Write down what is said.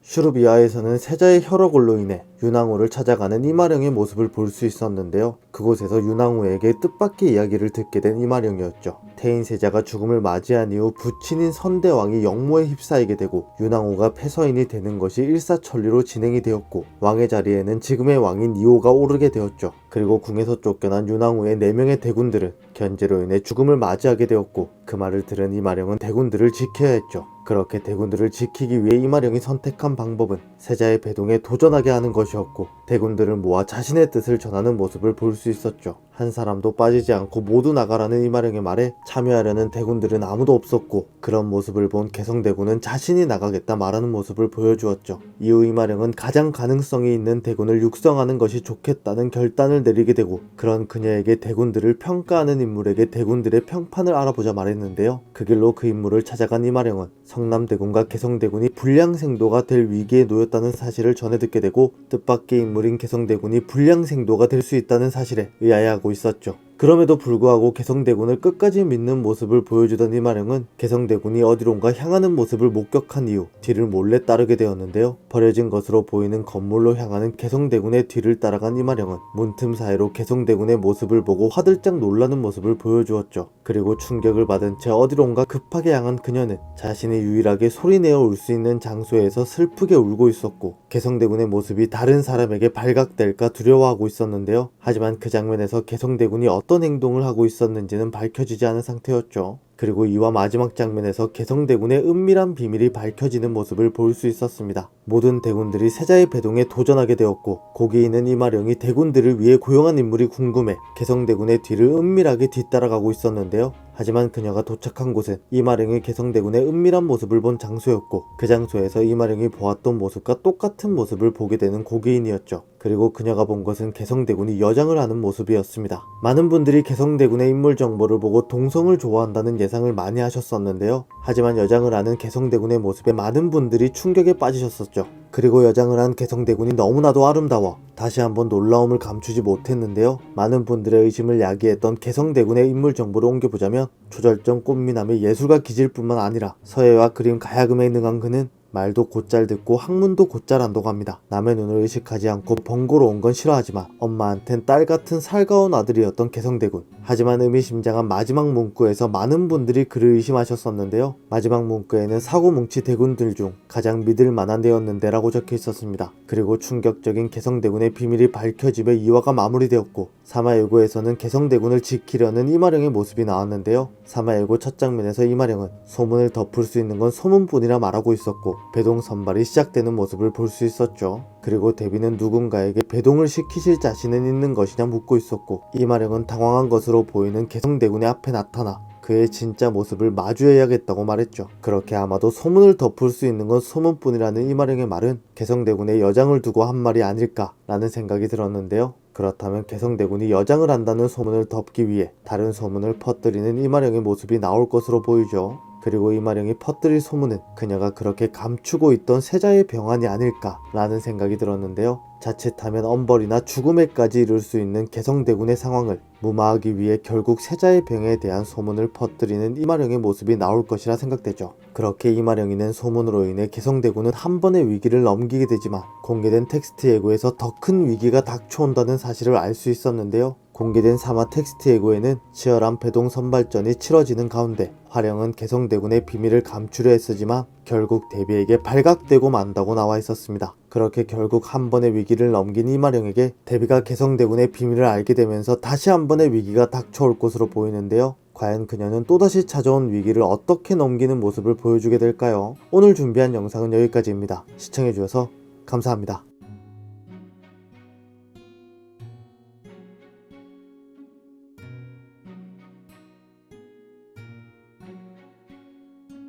슈르비아에서는 세자의 혈억으로 인해 윤왕후를 찾아가는 이마령의 모습을 볼 수 있었는데요. 그곳에서 윤왕후에게 뜻밖의 이야기를 듣게 된 이마령이었죠. 태인 세자가 죽음을 맞이한 이후 부친인 선대왕이 역모에 휩싸이게 되고 윤왕후가 패서인이 되는 것이 일사천리로 진행이 되었고 왕의 자리에는 지금의 왕인 이호가 오르게 되었죠. 그리고 궁에서 쫓겨난 윤왕후의 4명의 대군들은 견제로 인해 죽음을 맞이하게 되었고 그 말을 들은 이마령은 대군들을 지켜야 했죠. 그렇게 대군들을 지키기 위해 이마령이 선택한 방법은 세자의 배동에 도전하게 하는 것이었고 대군들을 모아 자신의 뜻을 전하는 모습을 볼 수 있었죠. 한 사람도 빠지지 않고 모두 나가라는 이마령의 말에 참여하려는 대군들은 아무도 없었고 그런 모습을 본 개성대군은 자신이 나가겠다 말하는 모습을 보여주었죠. 이후 이마령은 가장 가능성이 있는 대군을 육성하는 것이 좋겠다는 결단을 내리게 되고 그런 그녀에게 대군들을 평가하는 인물에게 대군들의 평판을 알아보자 말했는데요. 그 길로 그 인물을 찾아간 이마령은 성남대군과 개성대군이 불량생도가 될 위기에 놓였다는 사실을 전해 듣게 되고 뜻밖의 인물인 개성대군이 불량생도가 될 수 있다는 사실에 의아해하고 있었죠. 그럼에도 불구하고 개성대군을 끝까지 믿는 모습을 보여주던 이마령은 개성대군이 어디론가 향하는 모습을 목격한 이후 뒤를 몰래 따르게 되었는데요. 버려진 것으로 보이는 건물로 향하는 개성대군의 뒤를 따라간 이마령은 문틈 사이로 개성대군의 모습을 보고 화들짝 놀라는 모습을 보여주었죠. 그리고 충격을 받은 채 어디론가 급하게 향한 그녀는 자신이 유일하게 소리내어 울 수 있는 장소에서 슬프게 울고 있었고 개성대군의 모습이 다른 사람에게 발각될까 두려워하고 있었는데요. 하지만 그 장면에서 개성대군이 어떤 행동을 하고 있었는지는 밝혀지지 않은 상태였죠. 그리고 이와 마지막 장면에서 개성대군의 은밀한 비밀이 밝혀지는 모습을 볼 수 있었습니다. 모든 대군들이 세자의 배동에 도전하게 되었고 거기에 있는 이마령이 대군들을 위해 고용한 인물이 궁금해 개성대군의 뒤를 은밀하게 뒤따라가고 있었는데요. 하지만 그녀가 도착한 곳은 이마령이 개성대군의 은밀한 모습을 본 장소였고 그 장소에서 이마령이 보았던 모습과 똑같은 모습을 보게 되는 고개인이었죠. 그리고 그녀가 본 것은 개성대군이 여장을 하는 모습이었습니다. 많은 분들이 개성대군의 인물 정보를 보고 동성을 좋아한다는 예상을 많이 하셨었는데요. 하지만 여장을 하는 개성대군의 모습에 많은 분들이 충격에 빠지셨었죠. 그리고 여장을 한 개성대군이 너무나도 아름다워 다시 한번 놀라움을 감추지 못했는데요. 많은 분들의 의심을 야기했던 개성대군의 인물 정보를 옮겨보자면 초절정 꽃미남의 예술가 기질뿐만 아니라 서예와 그림 가야금에 능한 그는 말도 곧잘 듣고 학문도 곧잘 안다고 합니다. 남의 눈을 의식하지 않고 번거로운 건 싫어하지만 엄마한텐 딸 같은 살가운 아들이었던 개성대군. 하지만 의미심장한 마지막 문구에서 많은 분들이 그를 의심하셨었는데요. 마지막 문구에는 사고뭉치 대군들 중 가장 믿을만한 데였는데 라고 적혀 있었습니다. 그리고 충격적인 개성대군의 비밀이 밝혀지며 2화가 마무리되었고 3화 예고에서는 개성대군을 지키려는 이마령의 모습이 나왔는데요. 3화 예고 첫 장면에서 이마령은 소문을 덮을 수 있는 건 소문뿐이라 말하고 있었고 배동 선발이 시작되는 모습을 볼 수 있었죠. 그리고 데비는 누군가에게 배동을 시키실 자신은 있는 것이냐 묻고 있었고 이마령은 당황한 것으로 보이는 개성대군의 앞에 나타나 그의 진짜 모습을 마주해야겠다고 말했죠. 그렇게 아마도 소문을 덮을 수 있는 건 소문뿐이라는 이마령의 말은 개성대군의 여장을 두고 한 말이 아닐까라는 생각이 들었는데요. 그렇다면 개성대군이 여장을 한다는 소문을 덮기 위해 다른 소문을 퍼뜨리는 이마령의 모습이 나올 것으로 보이죠. 그리고 이마령이 퍼뜨릴 소문은 그녀가 그렇게 감추고 있던 세자의 병환이 아닐까라는 생각이 들었는데요. 자칫하면 엄벌이나 죽음에까지 이를 수 있는 개성대군의 상황을 무마하기 위해 결국 세자의 병에 대한 소문을 퍼뜨리는 이마령의 모습이 나올 것이라 생각되죠. 그렇게 이마령이 낸 소문으로 인해 개성대군은 한 번의 위기를 넘기게 되지만 공개된 텍스트 예고에서 더 큰 위기가 닥쳐온다는 사실을 알 수 있었는데요. 공개된 3화 텍스트 예고에는 치열한 배동 선발전이 치러지는 가운데 화령은 개성대군의 비밀을 감추려 했으지만 결국 데비에게 발각되고 만다고 나와 있었습니다. 그렇게 결국 한 번의 위기를 넘긴 이마령에게 데비가 개성대군의 비밀을 알게 되면서 다시 한 번의 위기가 닥쳐올 것으로 보이는데요. 과연 그녀는 또다시 찾아온 위기를 어떻게 넘기는 모습을 보여주게 될까요? 오늘 준비한 영상은 여기까지입니다. 시청해주셔서 감사합니다.